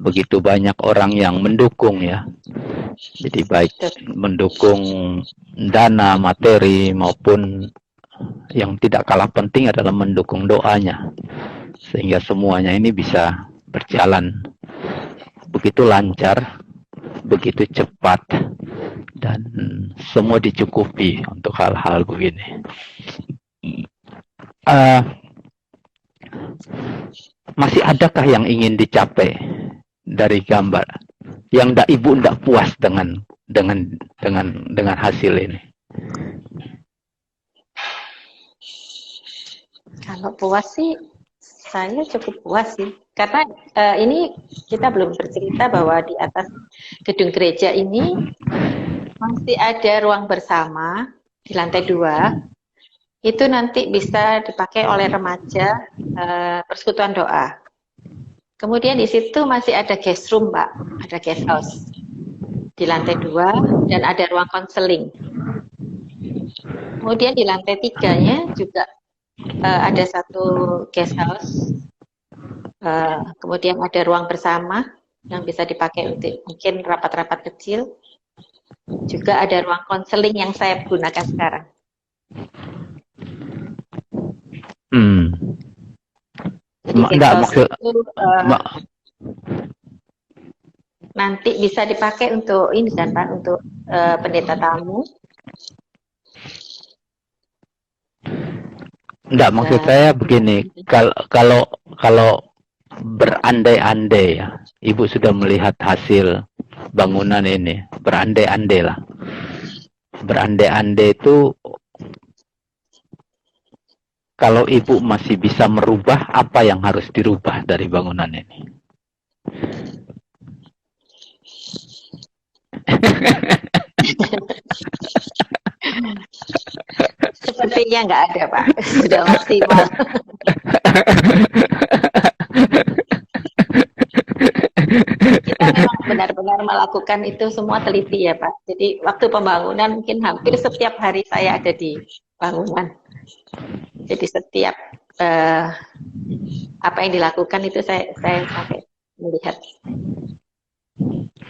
begitu banyak orang yang mendukung ya. Jadi baik mendukung dana, materi, maupun yang tidak kalah penting adalah mendukung doanya. Sehingga semuanya ini bisa berjalan begitu lancar, begitu cepat, dan semua dicukupi untuk hal-hal begini. Masih adakah yang ingin dicapai dari gambar yang ibu tidak puas dengan hasil ini? Kalau puas sih, saya cukup puas sih. Karena ini kita belum bercerita bahwa di atas gedung gereja ini masih ada ruang bersama di lantai 2. Itu nanti bisa dipakai oleh remaja persekutuan doa. Kemudian di situ masih ada guest room, Pak. Ada guest house di lantai 2 dan ada ruang konseling. Kemudian di lantai 3-nya juga ada satu guest house. Kemudian ada ruang bersama yang bisa dipakai untuk mungkin rapat-rapat kecil. Juga ada ruang konseling yang saya gunakan sekarang. Jadi maksud itu nanti bisa dipakai untuk ini kan Pak, untuk pendeta tamu. Enggak, maksud saya begini, kalau berandai-andai ya, Ibu sudah melihat hasil bangunan ini, berandai-andai lah. Berandai-andai itu kalau Ibu masih bisa merubah, apa yang harus dirubah dari bangunan ini? Sepertinya nggak ada, Pak. Sudah maksimal. Kita memang benar-benar melakukan itu semua teliti ya, Pak. Jadi waktu pembangunan mungkin hampir setiap hari saya ada di bangunan. Jadi setiap apa yang dilakukan itu saya sampai melihat.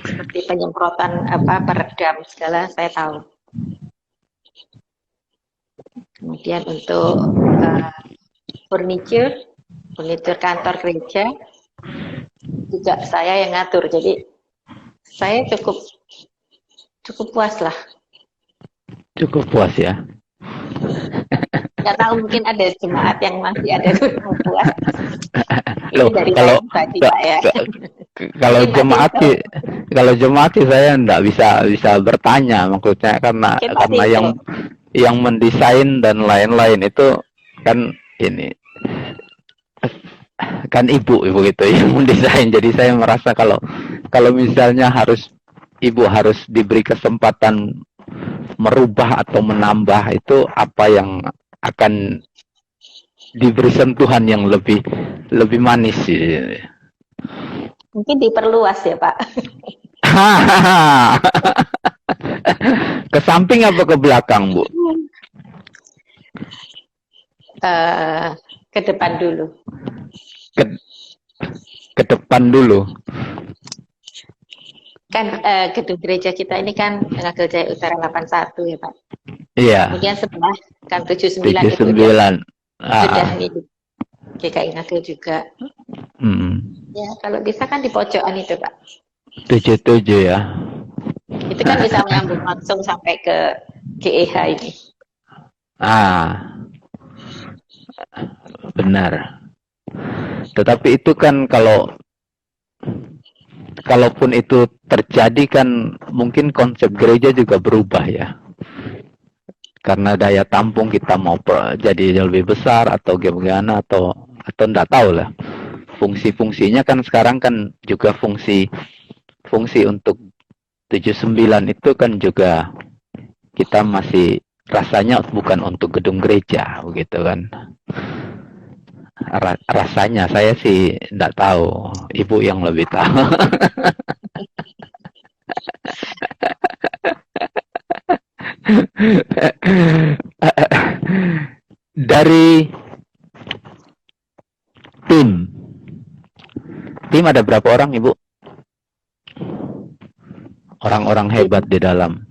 Seperti penyemprotan peredam segala saya tahu. Kemudian untuk furniture kantor gereja juga saya yang ngatur. Jadi saya cukup puas lah. Cukup puas ya. Nggak tahu mungkin ada jemaat yang masih ada kurang puas. Loh, kalau jemaat saya enggak bisa bertanya, maksudnya karena yang mendesain dan lain-lain itu kan ini kan ibu gitu yang mendesain. Jadi saya merasa kalau misalnya ibu harus diberi kesempatan merubah atau menambah, itu apa yang akan diberi sentuhan yang lebih manis sih. Mungkin diperluas ya Pak. Ke samping apa ke belakang, Bu? Ke depan dulu. Ke depan dulu. Kan gedung gereja kita ini kan Ngagel Jaya Utara 81 ya Pak. Iya. Kemudian sebelah kan 79 itu sudah di GKI Ngagel juga. Ya kalau bisa kan di pojokan itu Pak. 77 ya. Itu kan bisa menyambung langsung sampai ke GEH ini. Benar. Tetapi itu kan kalaupun itu terjadi kan mungkin konsep gereja juga berubah ya. Karena daya tampung kita mau jadi lebih besar atau gimana atau enggak tahu lah. Fungsi-fungsinya kan sekarang kan juga fungsi untuk 79 itu kan juga kita masih rasanya bukan untuk gedung gereja begitu kan. Rasanya saya sih enggak tahu, Ibu yang lebih tahu. tim ada berapa orang, Ibu? Orang-orang hebat di dalam.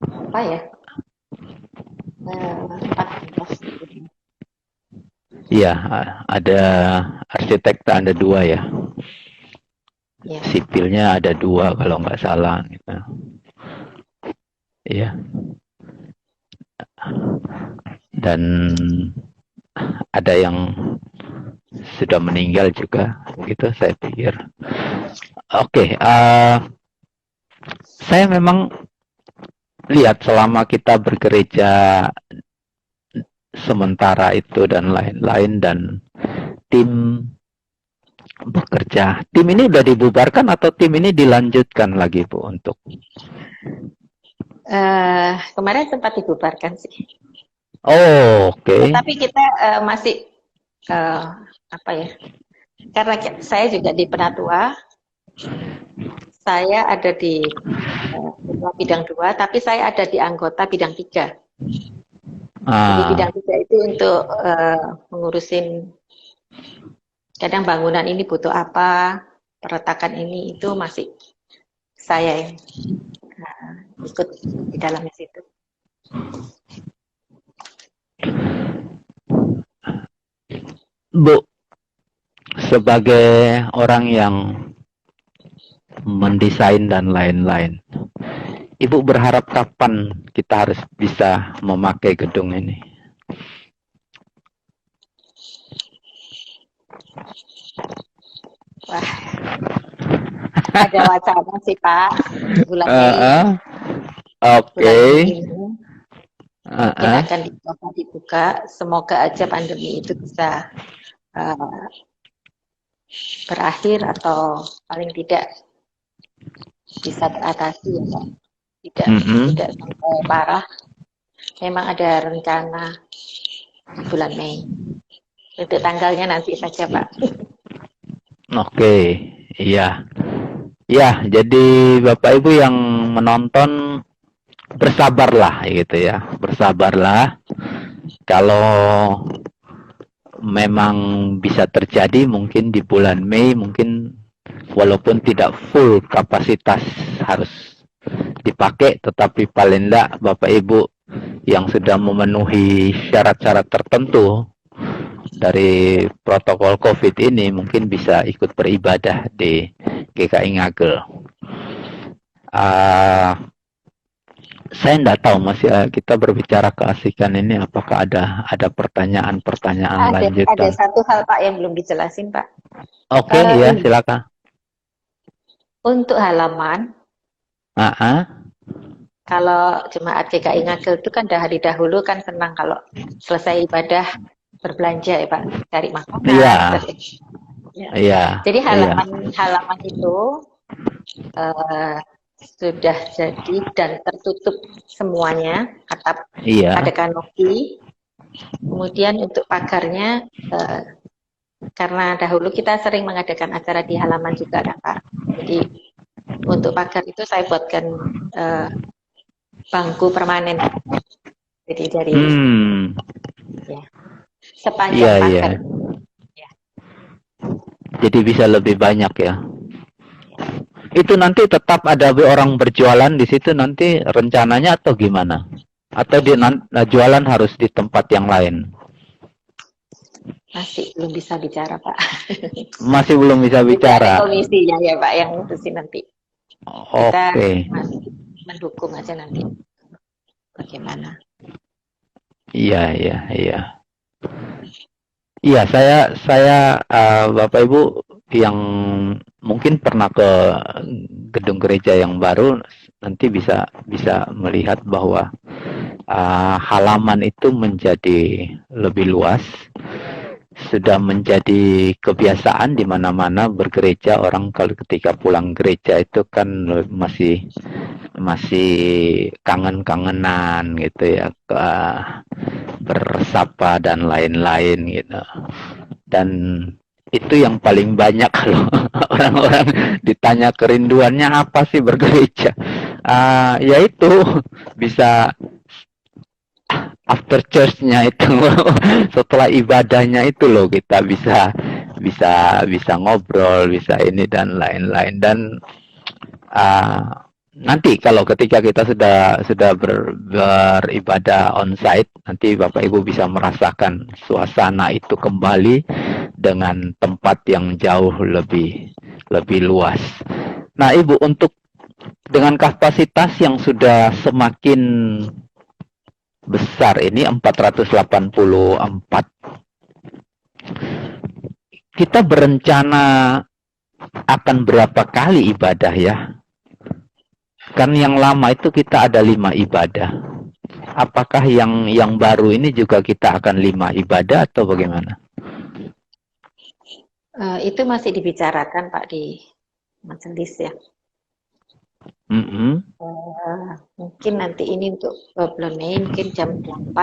Apa ya? 14. Iya, ada arsitek ada 2 ya. Ya. Sipilnya ada 2 kalau nggak salah. Gitu. Iya. Dan ada yang sudah meninggal juga, gitu saya pikir. Oke, saya memang lihat selama kita bergereja sementara itu dan lain-lain dan tim bekerja. Tim ini udah dibubarkan atau tim ini dilanjutkan lagi, Bu, untuk? Kemarin sempat dibubarkan sih. Oh, oke. Tapi kita masih apa ya? Karena saya juga di Penatua, saya ada di bidang 2, tapi saya ada di anggota bidang 3. Jadi bidang 3 itu untuk mengurusin kadang bangunan ini butuh apa, perletakan ini itu masih saya yang ikut di dalamnya situ. Bu, sebagai orang yang mendesain dan lain-lain, Ibu berharap kapan kita harus bisa memakai gedung ini? Wah, ada wacana sih Pak, bulan Mei. Oke. Mungkin akan dibuka. Semoga aja pandemi itu bisa berakhir atau paling tidak bisa teratasi ya Pak. Tidak sampai parah. Memang ada rencana bulan Mei. Untuk tanggalnya nanti saja Pak. Oke, iya. Ya, jadi Bapak Ibu yang menonton bersabarlah gitu ya. Bersabarlah. Kalau memang bisa terjadi mungkin di bulan Mei, mungkin walaupun tidak full kapasitas harus dipakai, tetapi paling tidak Bapak Ibu yang sudah memenuhi syarat-syarat tertentu dari protokol COVID ini mungkin bisa ikut beribadah di GKI Ngagel. Saya tidak tahu masih kita berbicara keasikan ini, apakah ada pertanyaan-pertanyaan lanjutan? Ada satu hal Pak yang belum dijelasin Pak. Oke, ya silakan. Untuk halaman, kalau jemaat GKI Ngagel itu kan dari dahulu kan senang kalau selesai ibadah berbelanja ya Pak, cari makanan. Iya. Ya. Jadi halaman itu sudah jadi dan tertutup semuanya, atap ada kanopi. Kemudian untuk pagarnya, karena dahulu kita sering mengadakan acara di halaman juga kan Pak. Jadi untuk pagar itu saya buatkan bangku permanen. Jadi dari ya, sepanjang pagar. Ya. Jadi bisa lebih banyak ya. Itu nanti tetap ada orang berjualan di situ nanti rencananya atau gimana? Atau jualan harus di tempat yang lain? Masih belum bisa bicara Pak. Masih belum bisa bicara. Komisinya ya Pak yang mutusin nanti. Kita masih mendukung aja nanti. Bagaimana? Iya. Iya, saya Bapak Ibu yang mungkin pernah ke gedung gereja yang baru nanti bisa melihat bahwa halaman itu menjadi lebih luas, sudah menjadi kebiasaan di mana-mana bergereja. Orang kalau ketika pulang gereja itu kan masih kangen-kangenan gitu ya, bersapa dan lain-lain gitu. Dan itu yang paling banyak kalau orang-orang ditanya kerinduannya apa sih bergereja, yaitu bisa after church-nya itu setelah ibadahnya itu loh kita bisa bisa bisa ngobrol, bisa ini dan lain-lain. Dan nanti kalau ketika kita sudah beribadah onsite, nanti Bapak Ibu bisa merasakan suasana itu kembali dengan tempat yang jauh lebih luas. Nah, Ibu, untuk dengan kapasitas yang sudah semakin besar ini 484, kita berencana akan berapa kali ibadah ya? Kan yang lama itu kita ada 5 ibadah. Apakah yang baru ini juga kita akan 5 ibadah atau bagaimana? Itu masih dibicarakan Pak di majelis ya. Mungkin nanti ini untuk bulan Mei mungkin jam 8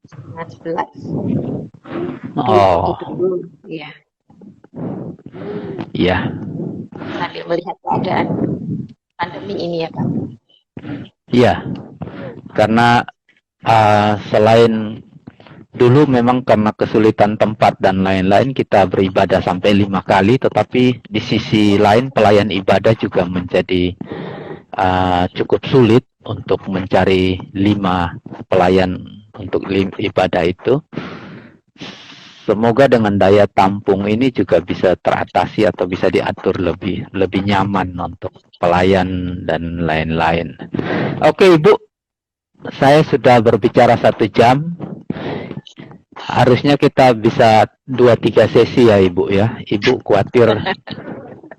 setengah 11. Oh, ya. Iya. Sambil melihat keadaan pandemi ini ya Pak. Iya, karena selain dulu memang karena kesulitan tempat dan lain-lain kita beribadah sampai 5 kali, tetapi di sisi lain pelayan ibadah juga menjadi cukup sulit untuk mencari 5 pelayan untuk ibadah itu. Semoga dengan daya tampung ini juga bisa teratasi atau bisa diatur lebih nyaman untuk pelayan dan lain-lain. Oke Ibu, saya sudah berbicara 1 jam. Harusnya kita bisa 2-3 sesi ya Ibu ya. Ibu khawatir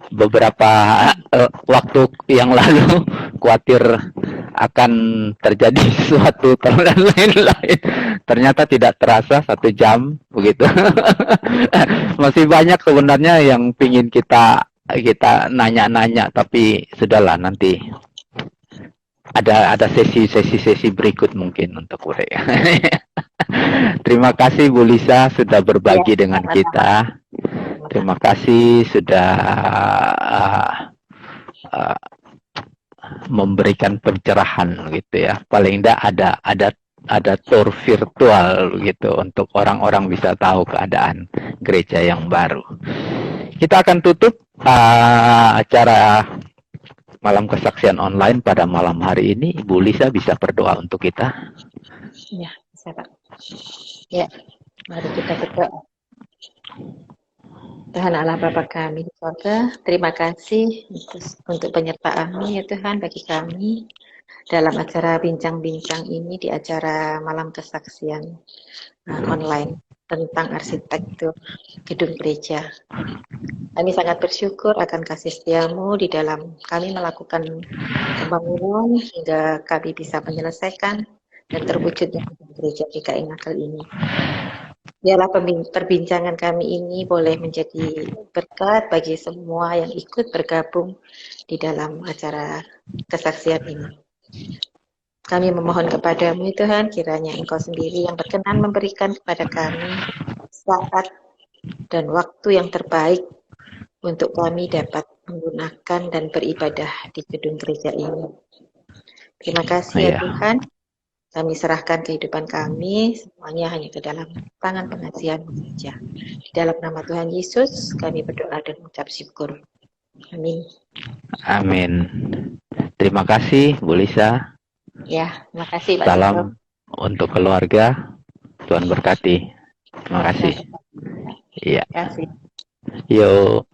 beberapa waktu yang lalu khawatir akan terjadi sesuatu dan lain-lain. Ternyata tidak terasa 1 jam begitu. Masih banyak sebenarnya yang pingin kita nanya-nanya, tapi sudahlah, nanti ada sesi berikut mungkin untuk mereka. Terima kasih Bu Lisa sudah berbagi dengan kita. Terima kasih sudah memberikan pencerahan gitu ya. Paling tidak ada tour virtual gitu untuk orang-orang bisa tahu keadaan gereja yang baru. Kita akan tutup acara malam kesaksian online pada malam hari ini. Ibu Lisa bisa berdoa untuk kita? Ya, bisa Pak. Ya, mari kita berdoa. Tuhan Allah Bapa kami di surga, terima kasih untuk penyertaan-Mu ya Tuhan bagi kami dalam acara bincang-bincang ini di acara malam kesaksian online tentang arsitektur gedung gereja. Kami sangat bersyukur akan kasih setia-Mu di dalam kami melakukan pembangunan hingga kami bisa menyelesaikan dan terwujudnya gereja GKI Ngagel ini. Biarlah perbincangan kami ini boleh menjadi berkat bagi semua yang ikut bergabung di dalam acara kesaksian ini. Kami memohon kepadamu Tuhan, kiranya Engkau sendiri yang berkenan memberikan kepada kami saat dan waktu yang terbaik untuk kami dapat menggunakan dan beribadah di gedung gereja ini. Terima kasih ya Tuhan. Kami serahkan kehidupan kami semuanya hanya ke dalam tangan pengasihan-Mu saja. Di dalam nama Tuhan Yesus kami berdoa dan mengucap syukur. Amin. Amin. Terima kasih Bu Lisa. Ya, terima kasih Pak. Salam untuk keluarga. Tuhan berkati. Terima kasih. Iya. Terima kasih. Yuk.